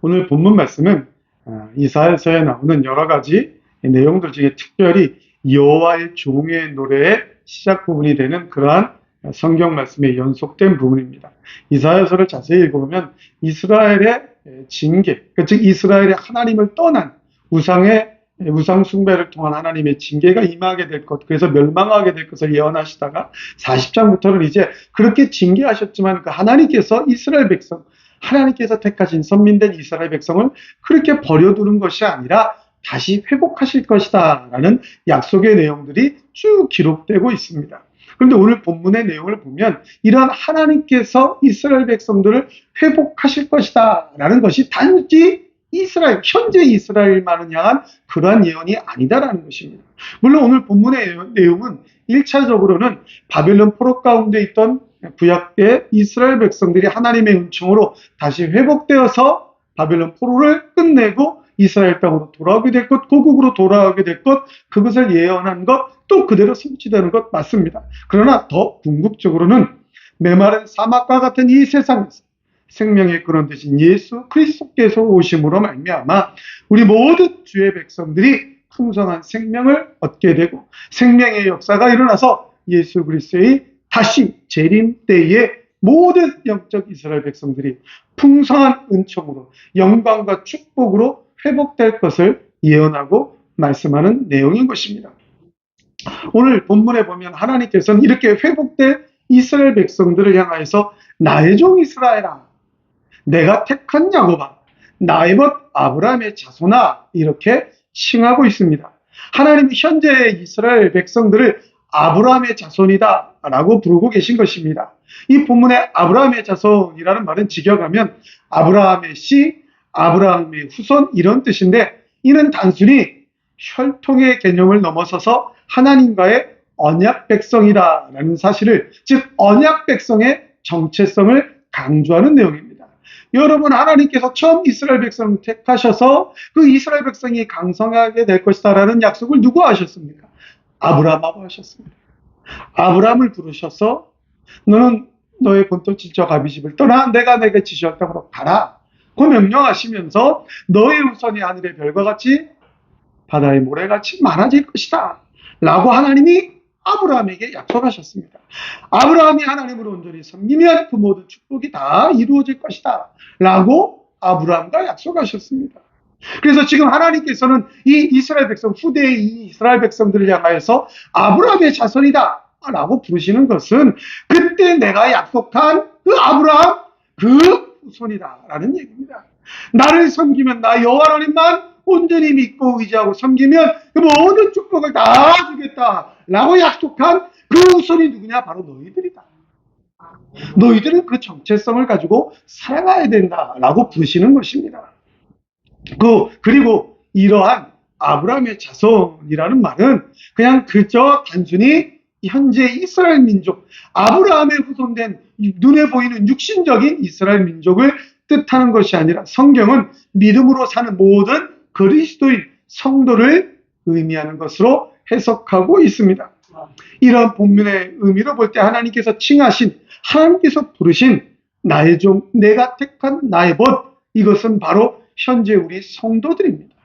오늘 본문 말씀은 이사야서에 나오는 여러 가지 내용들 중에 특별히 여호와의 종의 노래의 시작 부분이 되는 그러한 성경 말씀에 연속된 부분입니다. 이사야서를 자세히 읽어보면 이스라엘의 징계, 즉 이스라엘의 하나님을 떠난 우상 숭배를 통한 하나님의 징계가 임하게 될 것, 그래서 멸망하게 될 것을 예언하시다가 40장부터는 이제 그렇게 징계하셨지만 그 하나님께서 이스라엘 백성, 하나님께서 택하신 선민된 이스라엘 백성을 그렇게 버려두는 것이 아니라 다시 회복하실 것이다 라는 약속의 내용들이 쭉 기록되고 있습니다. 그런데 오늘 본문의 내용을 보면 이러한 하나님께서 이스라엘 백성들을 회복하실 것이다 라는 것이 단지 이스라엘, 현재 이스라엘만을 향한 그러한 예언이 아니다라는 것입니다. 물론 오늘 본문의 내용은 1차적으로는 바벨론 포로 가운데 있던 구약의 이스라엘 백성들이 하나님의 은총으로 다시 회복되어서 바벨론 포로를 끝내고 이스라엘 땅으로 돌아오게 될 것, 고국으로 돌아오게 될 것, 그것을 예언한 것, 또 그대로 성취되는 것 맞습니다. 그러나 더 궁극적으로는 메마른 사막과 같은 이 세상에서 생명의 근원 되신 예수 그리스도께서 오심으로 말미암아 우리 모든 주의 백성들이 풍성한 생명을 얻게 되고 생명의 역사가 일어나서 예수 그리스도의 다시 재림 때에 모든 영적 이스라엘 백성들이 풍성한 은총으로 영광과 축복으로 회복될 것을 예언하고 말씀하는 내용인 것입니다. 오늘 본문에 보면 하나님께서는 이렇게 회복될 이스라엘 백성들을 향하여서 나의 종 이스라엘아, 내가 택한 야곱아, 나의 벗 아브라함의 자손아, 이렇게 칭하고 있습니다. 하나님이 현재 이스라엘 백성들을 아브라함의 자손이다 라고 부르고 계신 것입니다. 이 본문에 아브라함의 자손이라는 말은 직역하면 아브라함의 씨, 아브라함의 후손 이런 뜻인데, 이는 단순히 혈통의 개념을 넘어서서 하나님과의 언약 백성이다라는 사실을, 즉 언약 백성의 정체성을 강조하는 내용입니다. 여러분, 하나님께서 처음 이스라엘 백성을 택하셔서 그 이스라엘 백성이 강성하게 될 것이다라는 약속을 누구 하셨습니까? 아브라함하고 하셨습니다. 아브라함을 부르셔서 너는 너의 본토 친척 아비집을 떠나 내가 내게 지시할 땅으로 가라, 그 명령하시면서 너의 후손이 하늘의 별과 같이 바다의 모래같이 많아질 것이다 라고 하나님이 아브라함에게 약속하셨습니다. 아브라함이 하나님을 온전히 섬기면 그 모든 축복이 다 이루어질 것이다 라고 아브라함과 약속하셨습니다. 그래서 지금 하나님께서는 이 이스라엘 백성, 후대의 이 이스라엘 백성들을 향하여서 아브라함의 자손이다 라고 부르시는 것은 그때 내가 약속한 그 아브라함, 그 후손이다 라는 얘기입니다. 나를 섬기면, 나 여호와 하나님만 온전히 믿고 의지하고 섬기면 그 모든 축복을 다 주겠다 라고 약속한 그 후손이 누구냐? 바로 너희들이다. 너희들은 그 정체성을 가지고 살아가야 된다 라고 부르시는 것입니다. 그리고 이러한 아브라함의 자손이라는 말은 그냥 그저 단순히 현재 이스라엘 민족, 아브라함의 후손된 눈에 보이는 육신적인 이스라엘 민족을 뜻하는 것이 아니라 성경은 믿음으로 사는 모든 그리스도인 성도를 의미하는 것으로 해석하고 있습니다. 이런 본문의 의미로 볼 때 하나님께서 칭하신, 하나님께서 부르신 나의 종, 내가 택한 나의 벗, 이것은 바로 현재 우리 성도들입니다.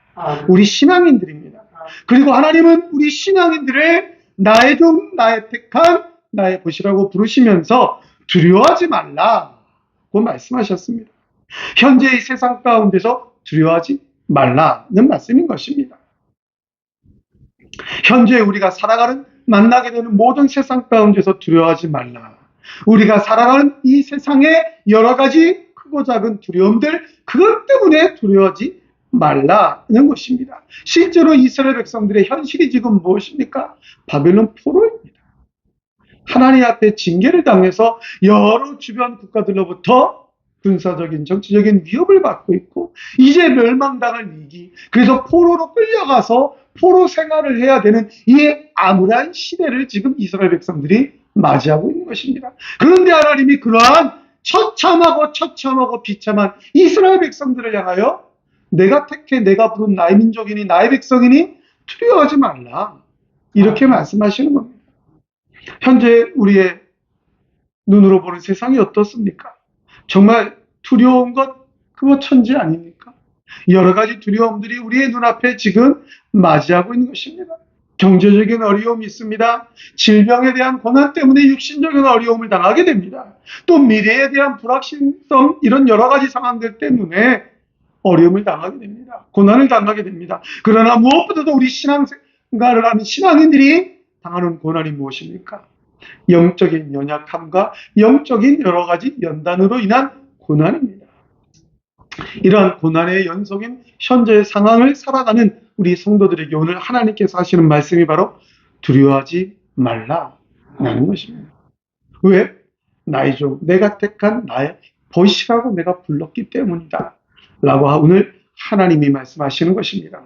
우리 신앙인들입니다. 그리고 하나님은 우리 신앙인들을 나의 종, 나의 택한 나의 벗이라고 부르시면서 두려워하지 말라고 말씀하셨습니다. 현재 이 세상 가운데서 두려워하지 말라는 말씀인 것입니다. 현재 우리가 살아가는, 만나게 되는 모든 세상 가운데서 두려워하지 말라. 우리가 살아가는 이 세상의 여러 가지 크고 작은 두려움들, 그것 때문에 두려워하지 말라는 것입니다. 실제로 이스라엘 백성들의 현실이 지금 무엇입니까? 바벨론 포로입니다. 하나님 앞에 징계를 당해서 여러 주변 국가들로부터 군사적인, 정치적인 위협을 받고 있고 이제 멸망당할 위기, 그래서 포로로 끌려가서 포로 생활을 해야 되는 이 암울한 시대를 지금 이스라엘 백성들이 맞이하고 있는 것입니다. 그런데 하나님이 그러한 처참하고 비참한 이스라엘 백성들을 향하여 내가 택해 내가 부른 나의 민족이니 나의 백성이니 두려워하지 말라, 이렇게 말씀하시는 겁니다. 현재 우리의 눈으로 보는 세상이 어떻습니까? 정말 두려운 것, 그거 천지 아닙니까? 여러 가지 두려움들이 우리의 눈앞에 지금 맞이하고 있는 것입니다. 경제적인 어려움이 있습니다. 질병에 대한 고난 때문에 육신적인 어려움을 당하게 됩니다. 또 미래에 대한 불확실성, 이런 여러 가지 상황들 때문에 어려움을 당하게 됩니다. 고난을 당하게 됩니다. 그러나 무엇보다도 우리 신앙생활을 하는 신앙인들이 당하는 고난이 무엇입니까? 영적인 연약함과 영적인 여러 가지 연단으로 인한 고난입니다. 이러한 고난의 연속인 현재의 상황을 살아가는 우리 성도들에게 오늘 하나님께서 하시는 말씀이 바로 두려워하지 말라라는 것입니다. 왜? 나의 종, 내가 택한 나의 보시라고 내가 불렀기 때문이다 라고 오늘 하나님이 말씀하시는 것입니다.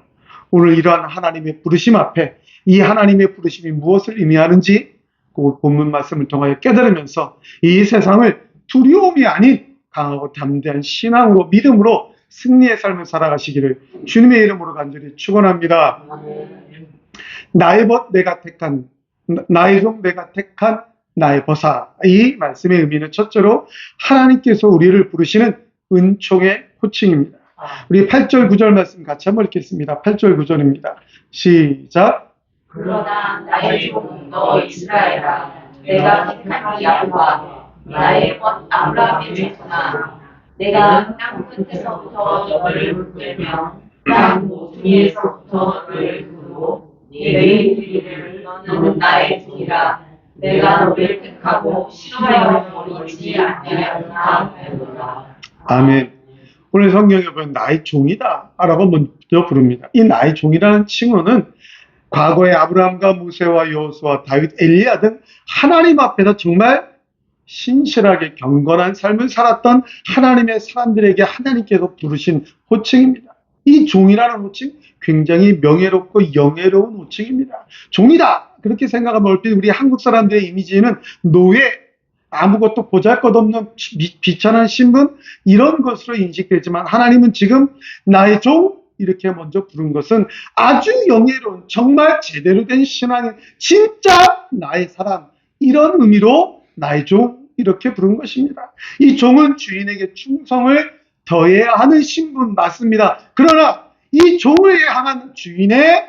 오늘 이러한 하나님의 부르심 앞에 이 하나님의 부르심이 무엇을 의미하는지 그 본문 말씀을 통하여 깨달으면서 이 세상을 두려움이 아닌 강하고 담대한 신앙으로, 믿음으로 승리의 삶을 살아가시기를 주님의 이름으로 간절히 축원합니다. 나의 벗 내가 택한, 나의 종 내가 택한 나의 벗아. 이 말씀의 의미는 첫째로 하나님께서 우리를 부르시는 은총의 호칭입니다. 우리 8절 9절 말씀 같이 한번 읽겠습니다. 8절 9절입니다. 시작. 그러나 나의 종 너 이스라엘아, 내가 택한 야곱아, 나의 벗 아브라함의 자손아, 내가 땅 끝에서부터 너를 부르며 땅 모퉁이에서부터 너를 부르고 네게 이르기를 너는 나의 종이라. 내가 너를 택하고 싫어하여 버리지 아니하였다 하였노라. 아멘. 오늘 성경에 보면 나의 종이다 라고 먼저 부릅니다. 이 나의 종이라는 칭호는 과거의 아브라함과 모세와 여호수아, 다윗, 엘리야 등 하나님 앞에서 정말 신실하게 경건한 삶을 살았던 하나님의 사람들에게 하나님께서 부르신 호칭입니다. 이 종이라는 호칭 굉장히 명예롭고 영예로운 호칭입니다. 종이다 그렇게 생각하면 얼핏 우리 한국 사람들의 이미지는 노예, 아무것도 보잘것없는 비천한 신분, 이런 것으로 인식되지만 하나님은 지금 나의 종 이렇게 먼저 부른 것은 아주 영예로운, 정말 제대로 된 신앙인, 진짜 나의 사람, 이런 의미로 나의 종 이렇게 부른 것입니다. 이 종은 주인에게 충성을 더해야 하는 신분 맞습니다. 그러나 이 종을 향한 주인의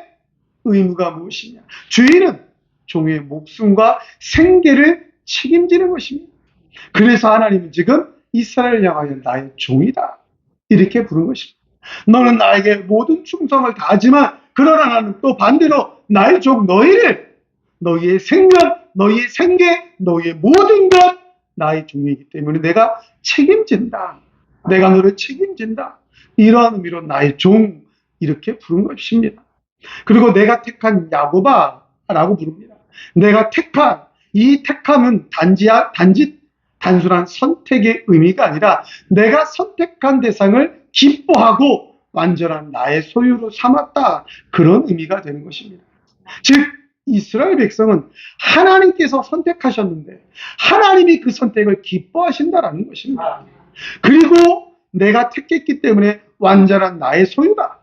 의무가 무엇이냐? 주인은 종의 목숨과 생계를 책임지는 것입니다. 그래서 하나님은 지금 이스라엘을 향하여 나의 종이다 이렇게 부른 것입니다. 너는 나에게 모든 충성을 다하지만 그러나 나는 또 반대로 나의 종 너희를, 너희의 생명, 너희의 생계, 너희의 모든 것 나의 종이기 때문에 내가 책임진다. 내가 너를 책임진다. 이러한 의미로 나의 종 이렇게 부른 것입니다. 그리고 내가 택한 야곱아 라고 부릅니다. 내가 택한, 이 택함은 단지 단순한 선택의 의미가 아니라 내가 선택한 대상을 기뻐하고 완전한 나의 소유로 삼았다, 그런 의미가 되는 것입니다. 즉 이스라엘 백성은 하나님께서 선택하셨는데 하나님이 그 선택을 기뻐하신다라는 것입니다. 그리고 내가 택했기 때문에 완전한 나의 소유다.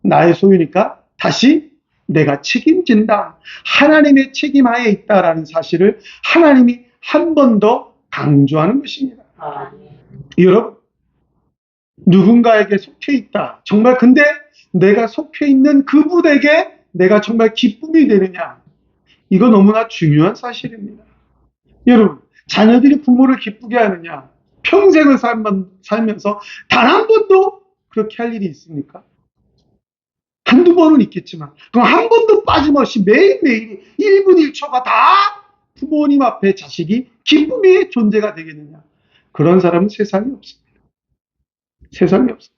나의 소유니까 다시 내가 책임진다. 하나님의 책임하에 있다라는 사실을 하나님이 한 번 더 강조하는 것입니다. 여러분, 누군가에게 속해 있다. 정말 근데 내가 속해 있는 그분에게 내가 정말 기쁨이 되느냐? 이거 너무나 중요한 사실입니다. 여러분, 자녀들이 부모를 기쁘게 하느냐? 평생을 살면서 단 한 번도 그렇게 할 일이 있습니까? 한두 번은 있겠지만 그럼 한 번도 빠짐없이 매일매일이 1분 1초가 다 부모님 앞에 자식이 기쁨의 존재가 되겠느냐? 그런 사람은 세상에 없습니다. 세상에 없습니다.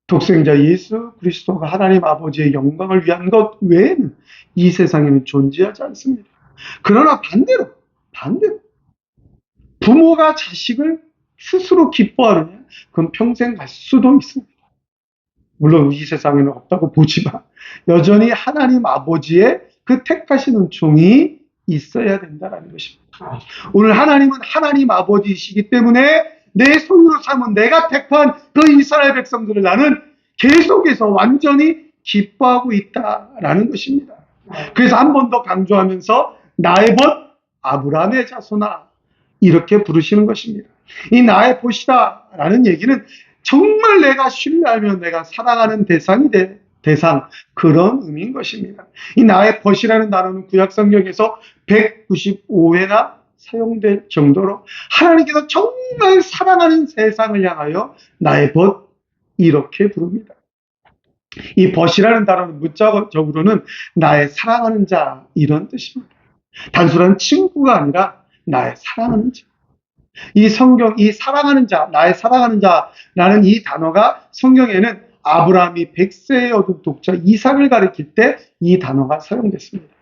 독생자 예수 그리스도가 하나님 아버지의 영광을 위한 것 외에는 이 세상에는 존재하지 않습니다. 그러나 반대로 부모가 자식을 스스로 기뻐하느냐? 그건 평생 갈 수도 있습니다. 물론 이 세상에는 없다고 보지만 여전히 하나님 아버지의 그 택하시는 종이 있어야 된다는 것입니다. 오늘 하나님은 하나님 아버지이시기 때문에 내 소유로 삼은 내가 택한 그 이스라엘 백성들을 나는 계속해서 완전히 기뻐하고 있다라는 것입니다. 그래서 한 번 더 강조하면서 나의 벗 아브라함의 자손아 이렇게 부르시는 것입니다. 이 나의 벗이다라는 얘기는 정말 내가 신뢰하며 내가 사랑하는 대상이 대상, 그런 의미인 것입니다. 이 나의 벗이라는 단어는 구약 성경에서 195회나 사용될 정도로 하나님께서 정말 사랑하는 세상을 향하여 나의 벗, 이렇게 부릅니다. 이 벗이라는 단어는 문자적으로는 나의 사랑하는 자, 이런 뜻입니다. 단순한 친구가 아니라 나의 사랑하는 자. 이 성경, 이 사랑하는 자, 나의 사랑하는 자라는 이 단어가 성경에는 아브라함이 100세에 얻은 독자 이삭을 가리킬 때 이 단어가 사용됐습니다.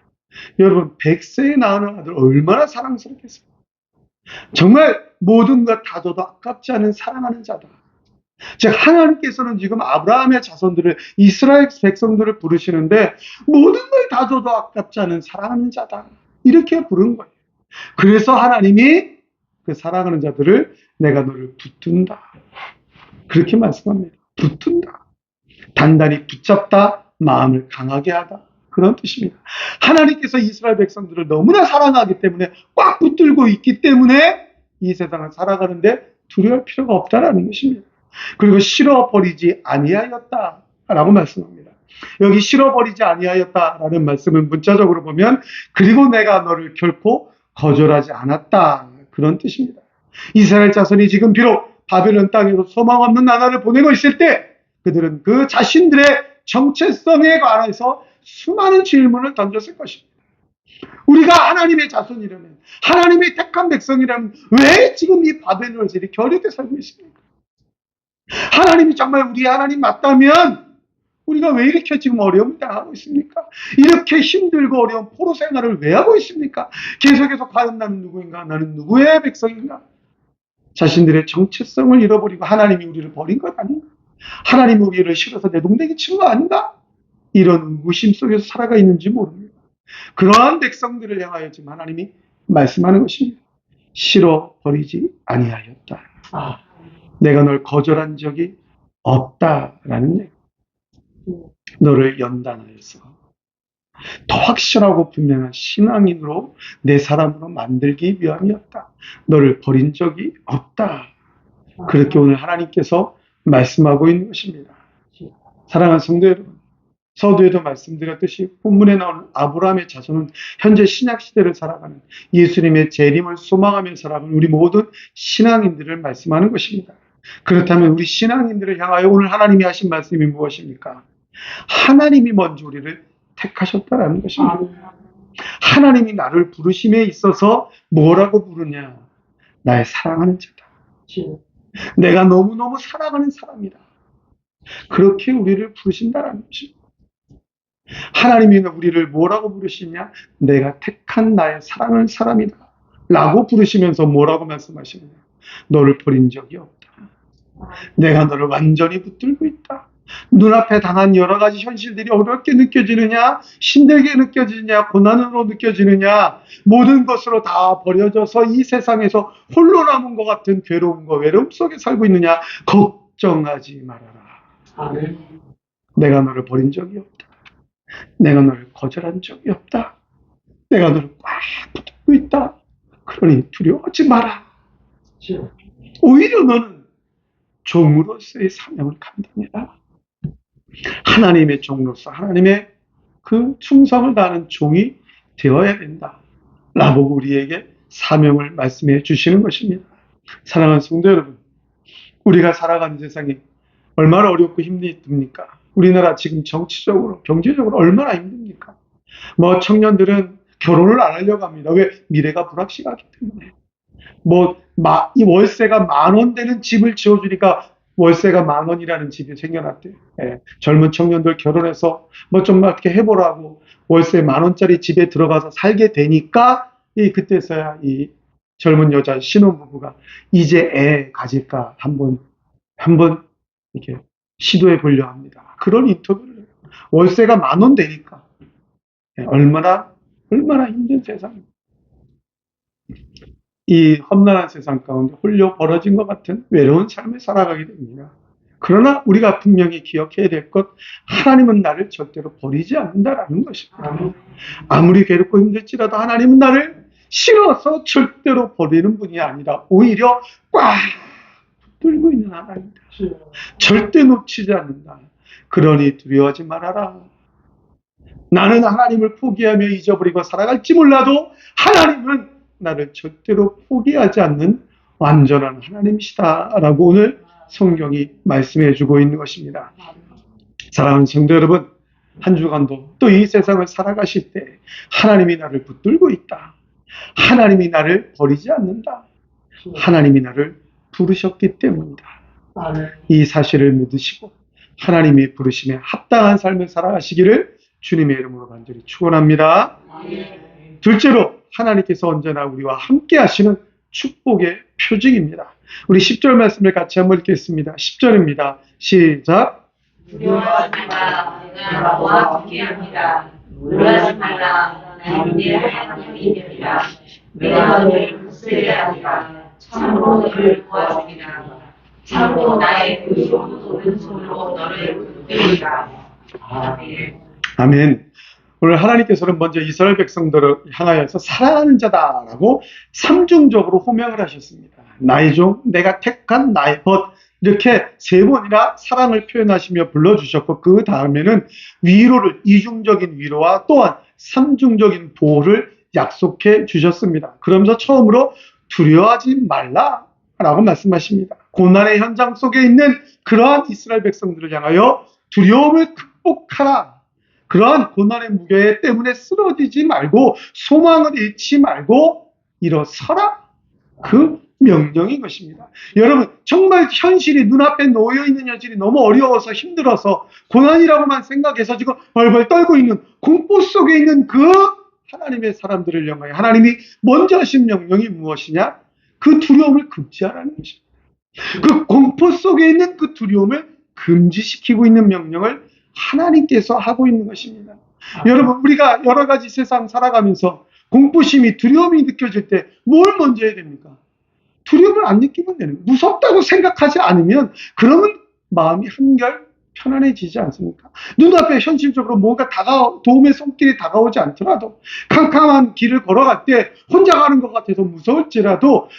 여러분, 100세에 낳은 아들 얼마나 사랑스럽겠습니까? 정말 모든 것 다 줘도 아깝지 않은 사랑하는 자다. 즉, 하나님께서는 지금 아브라함의 자손들을, 이스라엘 백성들을 부르시는데 모든 걸 다 줘도 아깝지 않은 사랑하는 자다, 이렇게 부른 거예요. 그래서 하나님이 그 사랑하는 자들을 내가 너를 붙든다, 그렇게 말씀합니다. 붙든다, 단단히 붙잡다, 마음을 강하게 하다, 그런 뜻입니다. 하나님께서 이스라엘 백성들을 너무나 사랑하기 때문에 꽉 붙들고 있기 때문에 이 세상을 살아가는데 두려울 필요가 없다라는 것입니다. 그리고 실어버리지 아니하였다라고 말씀합니다. 여기 실어버리지 아니하였다라는 말씀은 문자적으로 보면 그리고 내가 너를 결코 거절하지 않았다, 그런 뜻입니다. 이스라엘 자손이 지금 비록 바벨론 땅에서 소망 없는 나라를 보내고 있을 때 그들은 그 자신들의 정체성에 관해서 수많은 질문을 던졌을 것입니다. 우리가 하나님의 자손이라면, 하나님의 택한 백성이라면 왜 지금 이 바벨론에서 이렇게 어렵게 살고 있습니까? 하나님이 정말 우리의 하나님 맞다면 우리가 왜 이렇게 지금 어려움을 당하고 있습니까? 이렇게 힘들고 어려운 포로 생활을 왜 하고 있습니까? 계속해서 과연 나는 누구인가? 나는 누구의 백성인가? 자신들의 정체성을 잃어버리고 하나님이 우리를 버린 것 아닌가? 하나님이 우리를 싫어서 내동댕이 친 거 아닌가? 이런 의구심 속에서 살아가 있는지 모릅니다. 그러한 백성들을 향하여 지금 하나님이 말씀하는 것입니다. 싫어버리지 아니하였다. 내가 널 거절한 적이 없다라는 얘기. 너를 연단하여서 더 확실하고 분명한 신앙인으로 내 사람으로 만들기 위함이었다. 너를 버린 적이 없다. 그렇게 오늘 하나님께서 말씀하고 있는 것입니다. 사랑하는 성도 여러분, 서두에도 말씀드렸듯이 본문에 나오는 아브라함의 자손은 현재 신약시대를 살아가는 예수님의 재림을 소망하며 살아가는 우리 모든 신앙인들을 말씀하는 것입니다. 그렇다면 우리 신앙인들을 향하여 오늘 하나님이 하신 말씀이 무엇입니까? 하나님이 먼저 우리를 택하셨다라는 것입니다. 하나님이 나를 부르심에 있어서 뭐라고 부르냐? 나의 사랑하는 자다. 내가 너무너무 사랑하는 사람이다. 그렇게 우리를 부르신다라는 것입니다. 하나님이 우리를 뭐라고 부르시냐? 내가 택한 나의 사랑하는 사람이다 라고 부르시면서 뭐라고 말씀하시느냐? 너를 버린 적이 없다. 내가 너를 완전히 붙들고 있다. 눈앞에 당한 여러 가지 현실들이 어렵게 느껴지느냐, 힘들게 느껴지느냐, 고난으로 느껴지느냐, 모든 것으로 다 버려져서 이 세상에서 홀로 남은 것 같은 괴로움과 외로움 속에 살고 있느냐, 걱정하지 말아라. 아멘. 내가 너를 버린 적이 없다. 내가 너를 거절한 적이 없다. 내가 너를 꽉 붙들고 있다. 그러니 두려워하지 마라. 오히려 너는 종으로서의 사명을 감당해라. 하나님의 종으로서 하나님의 그 충성을 다하는 종이 되어야 된다 라고 우리에게 사명을 말씀해 주시는 것입니다. 사랑하는 성도 여러분, 우리가 살아가는 세상이 얼마나 어렵고 힘듭니까? 우리나라 지금 정치적으로, 경제적으로 얼마나 힘듭니까? 청년들은 결혼을 안 하려고 합니다. 왜? 미래가 불확실하기 때문에. 이 월세가 10,000원 되는 집을 지어주니까 월세가 10,000원이라는 집이 생겨났대요. 예. 젊은 청년들 결혼해서 좀 어떻게 해보라고 월세 10,000원짜리 집에 들어가서 살게 되니까 그때서야 이 젊은 여자 신혼부부가 이제 애 가질까 한번 이렇게 시도해 보려 합니다. 그런 인터뷰를 해요. 월세가 10,000원 되니까. 예. 얼마나 힘든 세상입니다. 이 험난한 세상 가운데 홀려 벌어진 것 같은 외로운 삶을 살아가게 됩니다. 그러나 우리가 분명히 기억해야 될 것, 하나님은 나를 절대로 버리지 않는다라는 것입니다. 아무리 괴롭고 힘들지라도 하나님은 나를 싫어서 절대로 버리는 분이 아니라 오히려 꽉 붙들고 있는 하나님이다. 절대 놓치지 않는다. 그러니 두려워하지 말아라. 나는 하나님을 포기하며 잊어버리고 살아갈지 몰라도 하나님은 나를 절대로 포기하지 않는 완전한 하나님이시다라고 오늘 성경이 말씀해 주고 있는 것입니다. 사랑하는 성도 여러분, 한 주간도 또 이 세상을 살아가실 때 하나님이 나를 붙들고 있다. 하나님이 나를 버리지 않는다. 하나님이 나를 부르셨기 때문이다. 이 사실을 믿으시고 하나님이 부르심에 합당한 삶을 살아가시기를 주님의 이름으로 간절히 축원합니다. 둘째로 하나님께서 언제나 우리와 함께 하시는 축복의 표징입니다. 우리 10절 말씀을 같이 한번 읽겠습니다. 10절입니다. 시작. 두려워하지 말라. 내가 너와 함께합니다. 놀라지 말라. 나는 네 하나님이 되리라. 내가 너를 굳세게 하리라. 참으로 너를 도와주리라. 참으로 나의 그 오른손으로 너를 붙들리라. 아멘. 아멘. 오늘 하나님께서는 먼저 이스라엘 백성들을 향하여서 사랑하는 자다라고 삼중적으로 호명을 하셨습니다. 나의 종, 내가 택한 나의 벗, 이렇게 세 번이나 사랑을 표현하시며 불러주셨고, 그 다음에는 위로를, 이중적인 위로와 또한 삼중적인 보호를 약속해 주셨습니다. 그러면서 처음으로 두려워하지 말라라고 말씀하십니다. 고난의 현장 속에 있는 그러한 이스라엘 백성들을 향하여 두려움을 극복하라. 그러한 고난의 무게 때문에 쓰러지지 말고 소망을 잃지 말고 일어서라. 그 명령인 것입니다. 여러분, 정말 현실이 눈앞에 놓여있는 현실이 너무 어려워서 힘들어서 고난이라고만 생각해서 지금 벌벌 떨고 있는 공포 속에 있는 그 하나님의 사람들을 향하여 하나님이 먼저 하신 명령이 무엇이냐? 그 두려움을 금지하라는 것입니다. 그 공포 속에 있는 그 두려움을 금지시키고 있는 명령을 하나님께서 하고 있는 것입니다. 여러분, 우리가 여러 가지 세상 살아가면서 공포심이, 두려움이 느껴질 때 뭘 먼저 해야 됩니까? 두려움을 안 느끼면 되는 거예요. 무섭다고 생각하지 않으면 그러면 마음이 한결 편안해지지 않습니까? 눈앞에 현실적으로 뭔가 도움의 손길이 다가오지 않더라도 캄캄한 길을 걸어갈 때 혼자 가는 것 같아서 무서울지라도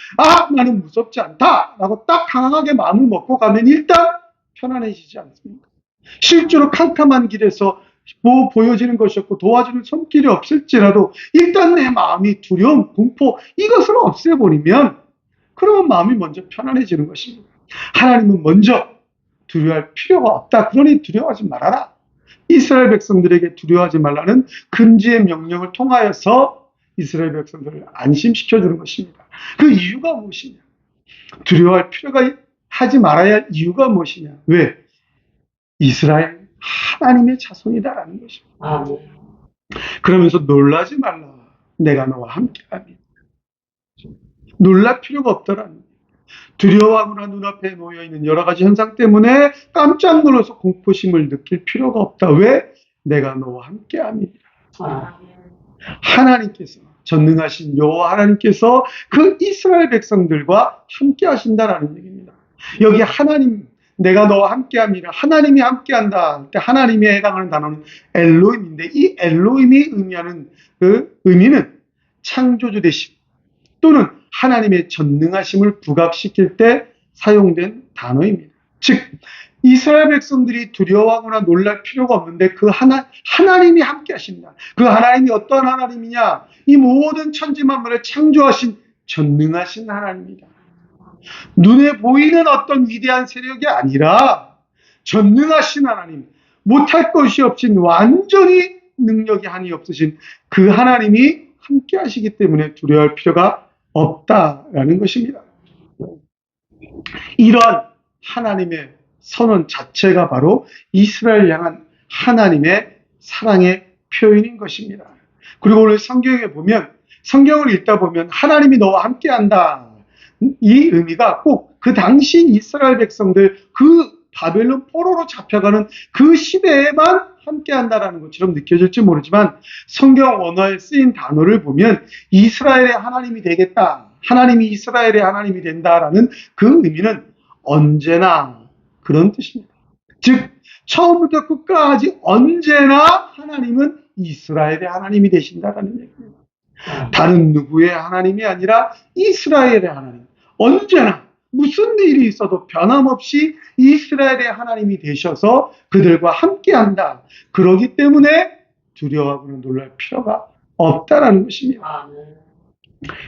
나는 무섭지 않다 라고 딱 강하게 마음을 먹고 가면 일단 편안해지지 않습니까? 실제로 캄캄한 길에서 뭐 보여지는 것이 없고 도와주는 손길이 없을지라도 일단 내 마음이 두려움, 공포 이것을 없애버리면 그러면 마음이 먼저 편안해지는 것입니다. 하나님은 먼저 두려워할 필요가 없다. 그러니 두려워하지 말아라. 이스라엘 백성들에게 두려워하지 말라는 금지의 명령을 통하여서 이스라엘 백성들을 안심시켜주는 것입니다. 그 이유가 무엇이냐? 두려워할 필요가 하지 말아야 할 이유가 무엇이냐? 왜? 이스라엘 하나님의 자손이다라는 것입니다. 그러면서 놀라지 말라. 내가 너와 함께하니. 놀랄 필요가 없더라는 거예요. 두려워하거나 눈앞에 놓여있는 여러 가지 현상 때문에 깜짝 놀라서 공포심을 느낄 필요가 없다. 왜? 내가 너와 함께함이라. 하나님께서, 전능하신 여호와 하나님께서 그 이스라엘 백성들과 함께 하신다라는 얘기입니다. 여기 하나님, 내가 너와 함께함이라, 하나님이 함께한다. 하나님에 해당하는 단어는 엘로힘인데, 이 엘로힘이 의미하는 그 의미는 창조주 되심 또는 하나님의 전능하심을 부각시킬 때 사용된 단어입니다. 즉, 이스라엘 백성들이 두려워하거나 놀랄 필요가 없는데 그 하나님이 함께 하신다. 그 하나님이 어떤 하나님이냐? 이 모든 천지만물을 창조하신 전능하신 하나님이다. 눈에 보이는 어떤 위대한 세력이 아니라 전능하신 하나님, 못할 것이 없인 완전히 능력이 한이 없으신 그 하나님이 함께 하시기 때문에 두려워할 필요가 없다라는 것입니다. 이러한 하나님의 선언 자체가 바로 이스라엘 향한 하나님의 사랑의 표현인 것입니다. 그리고 오늘 성경에 보면, 성경을 읽다 보면 하나님이 너와 함께한다. 이 의미가 꼭 그 당시 이스라엘 백성들, 그 바벨론 포로로 잡혀가는 그 시대에만 함께한다라는 것처럼 느껴질지 모르지만 성경 원어에 쓰인 단어를 보면 이스라엘의 하나님이 되겠다, 하나님이 이스라엘의 하나님이 된다라는 그 의미는 언제나 그런 뜻입니다. 즉 처음부터 끝까지 언제나 하나님은 이스라엘의 하나님이 되신다라는 얘기입니다. 다른 누구의 하나님이 아니라 이스라엘의 하나님, 언제나 무슨 일이 있어도 변함없이 이스라엘의 하나님이 되셔서 그들과 함께한다. 그러기 때문에 두려워하고는 놀랄 필요가 없다라는 것입니다.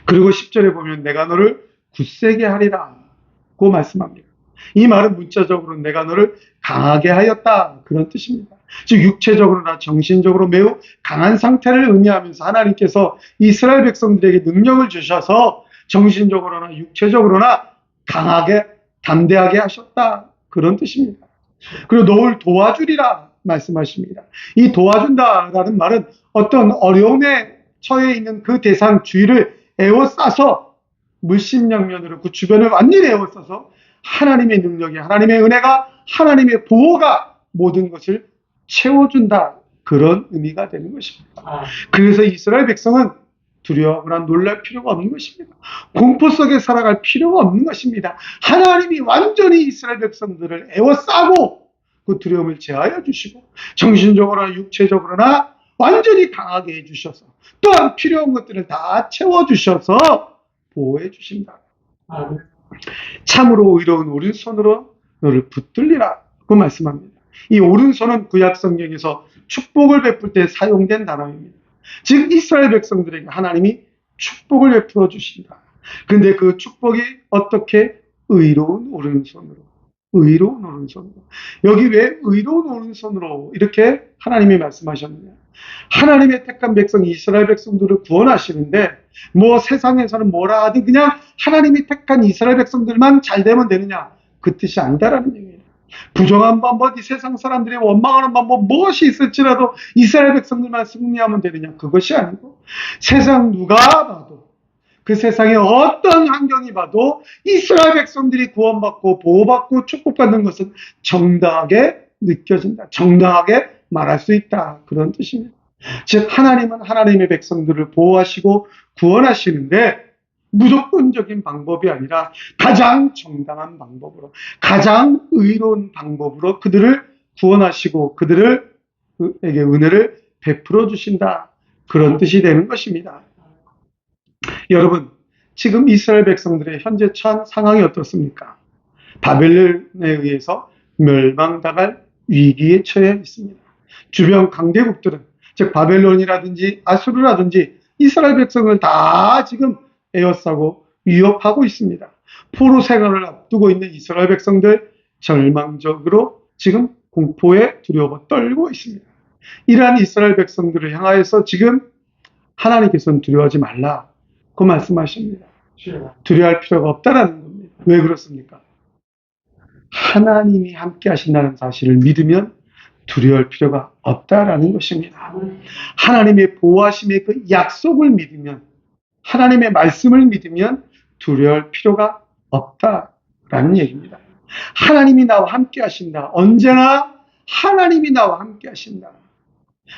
그리고 10절에 보면 내가 너를 굳세게 하리라 고 말씀합니다. 이 말은 문자적으로 내가 너를 강하게 하였다 그런 뜻입니다. 즉 육체적으로나 정신적으로 매우 강한 상태를 의미하면서 하나님께서 이스라엘 백성들에게 능력을 주셔서 정신적으로나 육체적으로나 강하게 담대하게 하셨다 그런 뜻입니다. 그리고 너를 도와주리라 말씀하십니다. 이 도와준다라는 말은 어떤 어려움에 처해 있는 그 대상 주위를 에워싸서 물심양면으로 그 주변을 완전히 에워싸서 하나님의 능력이, 하나님의 은혜가, 하나님의 보호가 모든 것을 채워준다 그런 의미가 되는 것입니다. 그래서 이스라엘 백성은 두려워하거나 놀랄 필요가 없는 것입니다. 공포 속에 살아갈 필요가 없는 것입니다. 하나님이 완전히 이스라엘 백성들을 에워싸고 그 두려움을 제하여 주시고 정신적으로나 육체적으로나 완전히 강하게 해주셔서 또한 필요한 것들을 다 채워주셔서 보호해 주신다. 참으로 의로운 오른손으로 너를 붙들리라 고 말씀합니다. 이 오른손은 구약 성경에서 축복을 베풀 때 사용된 단어입니다. 즉 이스라엘 백성들에게 하나님이 축복을 베풀어 주신다. 근데 그 축복이 어떻게? 의로운 오른손으로. 의로운 오른손으로. 여기 왜 의로운 오른손으로 이렇게 하나님이 말씀하셨느냐? 하나님의 택한 백성 이스라엘 백성들을 구원하시는데 뭐 세상에서는 뭐라 하든 그냥 하나님이 택한 이스라엘 백성들만 잘 되면 되느냐? 그 뜻이 아니다라는 얘기예요. 부정한 방법, 이 세상 사람들이 원망하는 방법 무엇이 있을지라도 이스라엘 백성들만 승리하면 되느냐? 그것이 아니고 세상 누가 봐도 그 세상에 어떤 환경이 봐도 이스라엘 백성들이 구원받고 보호받고 축복받는 것은 정당하게 느껴진다. 정당하게 말할 수 있다. 그런 뜻입니다. 즉 하나님은 하나님의 백성들을 보호하시고 구원하시는데 무조건적인 방법이 아니라 가장 정당한 방법으로, 가장 의로운 방법으로 그들을 구원하시고 그들에게 은혜를 베풀어 주신다. 그런 뜻이 되는 것입니다. 여러분, 지금 이스라엘 백성들의 현재 처한 상황이 어떻습니까? 바벨론에 의해서 멸망당할 위기에 처해 있습니다. 주변 강대국들은, 즉 바벨론이라든지 아수르라든지 이스라엘 백성을 다 지금 에워싸고 위협하고 있습니다. 포로 생활을 앞두고 있는 이스라엘 백성들 절망적으로 지금 공포에 두려워 떨고 있습니다. 이러한 이스라엘 백성들을 향하여서 지금 하나님께서는 두려워하지 말라 그 말씀하십니다. 두려워할 필요가 없다라는 겁니다. 왜 그렇습니까? 하나님이 함께 하신다는 사실을 믿으면 두려워할 필요가 없다라는 것입니다. 하나님의 보호하심의 그 약속을 믿으면, 하나님의 말씀을 믿으면 두려워할 필요가 없다라는 얘기입니다. 하나님이 나와 함께 하신다. 언제나 하나님이 나와 함께 하신다.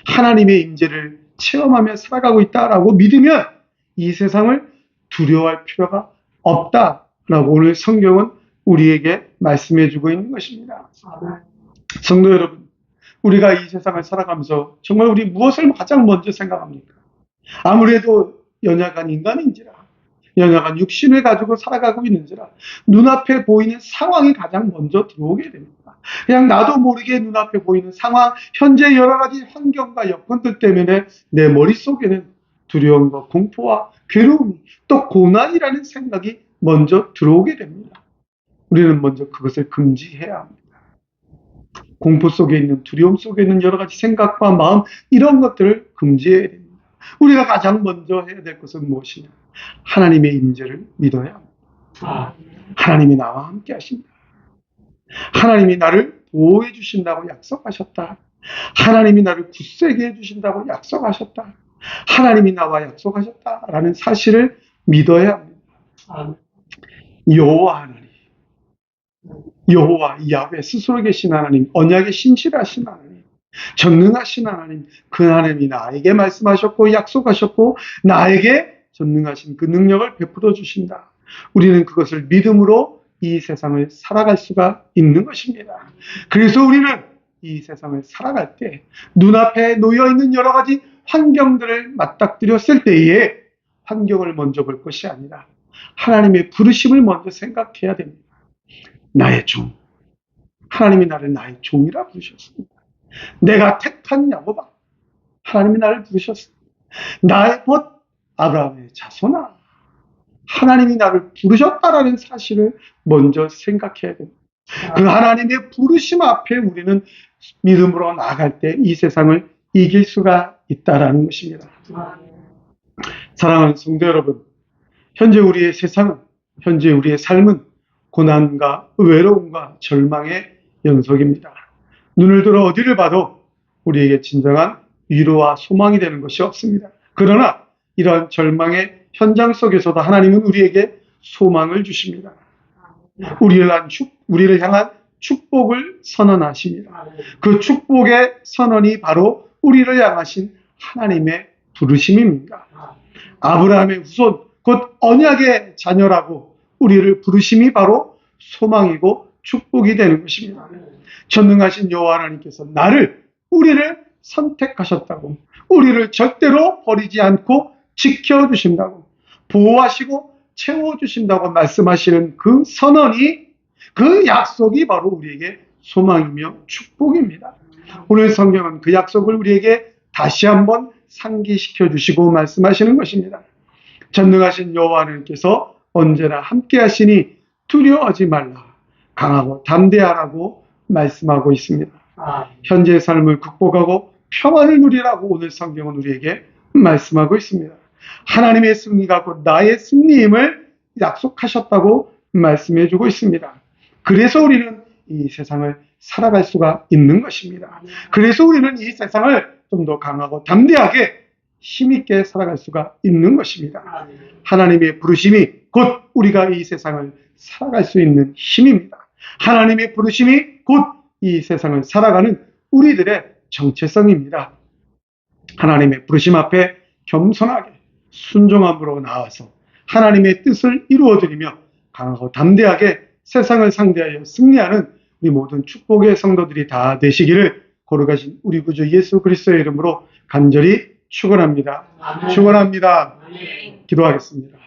하나님의 임재를 체험하며 살아가고 있다라고 믿으면 이 세상을 두려워할 필요가 없다라고 오늘 성경은 우리에게 말씀해 주고 있는 것입니다. 성도 여러분, 우리가 이 세상을 살아가면서 정말 우리 무엇을 가장 먼저 생각합니까? 아무래도 연약한 인간인지라, 연약한 육신을 가지고 살아가고 있는지라 눈앞에 보이는 상황이 가장 먼저 들어오게 됩니다. 그냥 나도 모르게 눈앞에 보이는 상황, 현재 여러 가지 환경과 여건들 때문에 내 머릿속에는 두려움과 공포와 괴로움이 또 고난이라는 생각이 먼저 들어오게 됩니다. 우리는 먼저 그것을 금지해야 합니다. 공포 속에 있는, 두려움 속에 있는 여러 가지 생각과 마음, 이런 것들을 금지해야 됩니다. 우리가 가장 먼저 해야 될 것은 무엇이냐? 하나님의 임재를 믿어야 합니다. 하나님이 나와 함께 하신다. 하나님이 나를 보호해 주신다고 약속하셨다. 하나님이 나를 굳세게 해주신다고 약속하셨다. 하나님이 나와 약속하셨다라는 사실을 믿어야 합니다. 여호와 하나님, 여호와 야훼 스스로 계신 하나님, 언약의 신실하신 하나님, 전능하신 하나님, 그 하나님이 나에게 말씀하셨고 약속하셨고 나에게 전능하신 그 능력을 베풀어 주신다. 우리는 그것을 믿음으로 이 세상을 살아갈 수가 있는 것입니다. 그래서 우리는 이 세상을 살아갈 때 눈앞에 놓여있는 여러 가지 환경들을 맞닥뜨렸을 때에 환경을 먼저 볼 것이 아니라 하나님의 부르심을 먼저 생각해야 됩니다. 나의 종. 하나님이 나를 나의 종이라 부르셨습니다. 내가 택한 야곱아. 하나님이 나를 부르셨습니다. 나의 벗 아브라함의 자손아. 하나님이 나를 부르셨다라는 사실을 먼저 생각해야 됩니다. 그 하나님의 부르심 앞에 우리는 믿음으로 나아갈 때 이 세상을 이길 수가 있다라는 것입니다. 사랑하는 성도 여러분, 현재 우리의 세상은, 현재 우리의 삶은 고난과 외로움과 절망의 연속입니다. 눈을 들어 어디를 봐도 우리에게 진정한 위로와 소망이 되는 것이 없습니다. 그러나 이러한 절망의 현장 속에서도 하나님은 우리에게 소망을 주십니다. 우리를 향한 축복을 선언하십니다. 그 축복의 선언이 바로 우리를 향하신 하나님의 부르심입니다. 아브라함의 후손, 곧 언약의 자녀라고 우리를 부르심이 바로 소망이고 축복이 되는 것입니다. 전능하신 여호와 하나님께서 우리를 선택하셨다고, 우리를 절대로 버리지 않고 지켜주신다고, 보호하시고 채워주신다고 말씀하시는 그 선언이, 그 약속이 바로 우리에게 소망이며 축복입니다. 오늘 성경은 그 약속을 우리에게 다시 한번 상기시켜 주시고 말씀하시는 것입니다. 전능하신 여호와 하나님께서 언제나 함께 하시니 두려워하지 말라, 강하고 담대하라고 말씀하고 있습니다. 현재의 삶을 극복하고 평안을 누리라고 오늘 성경은 우리에게 말씀하고 있습니다. 하나님의 승리가 곧 나의 승리임을 약속하셨다고 말씀해 주고 있습니다. 그래서 우리는 이 세상을 살아갈 수가 있는 것입니다. 그래서 우리는 이 세상을 좀 더 강하고 담대하게 힘있게 살아갈 수가 있는 것입니다. 하나님의 부르심이 곧 우리가 이 세상을 살아갈 수 있는 힘입니다. 하나님의 부르심이 곧 이 세상을 살아가는 우리들의 정체성입니다. 하나님의 부르심 앞에 겸손하게 순종함으로 나와서 하나님의 뜻을 이루어드리며 강하고 담대하게 세상을 상대하여 승리하는 우리 모든 축복의 성도들이 다 되시기를 거룩하신 우리 구주 예수 그리스도의 이름으로 간절히 축원합니다. 축원합니다. 기도하겠습니다.